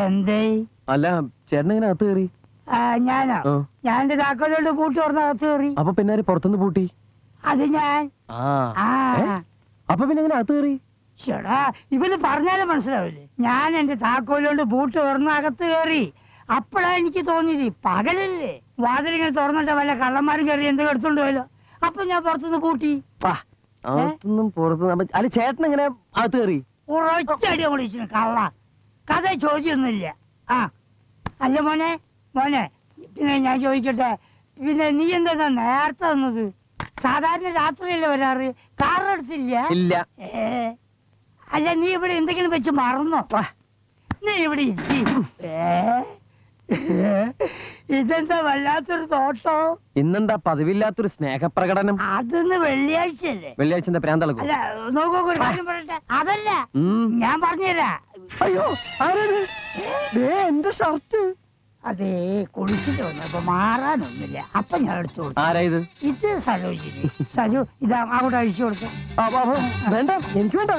എന്തേ? അല്ല ചേട്ടൻ എങ്ങനെ അകത്ത് കയറി? ഞാനോ? ഞാൻ എന്റെ താക്കോലോണ്ട് പൂട്ടി തുറന്ന് അകത്ത് കയറി. അപ്പൊ പിന്നെ പുറത്തുനിന്ന് പൂട്ടി? അത് ഞാൻ. അപ്പൊ പിന്നെ എങ്ങനെ അകത്ത് കയറി? ചേടാ, ഇവന് പറഞ്ഞാലും മനസ്സിലാവില്ലേ. ഞാൻ എന്റെ താക്കോലോണ്ട് പൂട്ടി തുറന്ന് അകത്ത് കയറി. അപ്പഴാ എനിക്ക് തോന്നിയത് പകലല്ലേ, വാതിലിങ്ങനെ തുറന്നിട്ട് വല്ല കള്ളന്മാരും കയറി എന്തെങ്കിലും എടുത്തോണ്ട് പോയല്ലോ. അപ്പൊ ഞാൻ പുറത്തുനിന്ന് പൂട്ടി. അല്ല ചേട്ടൻ എങ്ങനെ അകത്ത് കയറി? ഉറച്ചടി വിളിച്ചു കള്ള. കഥ ചോദ്യമൊന്നുമില്ല. അല്ല മോനെ, പിന്നെ ഞാൻ ചോദിക്കട്ടെ, പിന്നെ നീ എന്താ നേരത്തെ വന്നത്? സാധാരണ രാത്രിയല്ലേ വരാറ്, കാറെടുത്തില്ല? ഇല്ല. അല്ല നീ ഇവിടെ എന്തെങ്കിലും വെച്ച് മറന്നോ? നീ ഇവിടെ ഇതെന്താ വല്ലാത്തൊരു തോട്ടോ? ഇന്നെന്താ പതിവില്ലാത്തൊരു സ്നേഹപ്രകടനം? അതൊന്ന് വെള്ളിയാഴ്ചയല്ലേ? വെള്ളിയാഴ്ച പ്രാന്തളക്കും. അല്ല നോക്കൂ, ഒരു കാര്യം പറയട്ടെ. അതല്ല, ഞാൻ പറഞ്ഞുതരാ. അയ്യോ എന്റെ ഷർട്ട്. അതേ കുളിച്ചിട്ട് വന്നപ്പോ മാറാനൊന്നുമില്ല, അപ്പൊ ഞാൻ എടുത്തു കൊടുത്തു. ആരാ ഇത്? ഇത് സരോജിനി. സജു ഇതാ അങ്ങോട്ട് അഴിച്ചു കൊടുത്തു. വേണ്ട, എനിക്ക് വേണ്ട.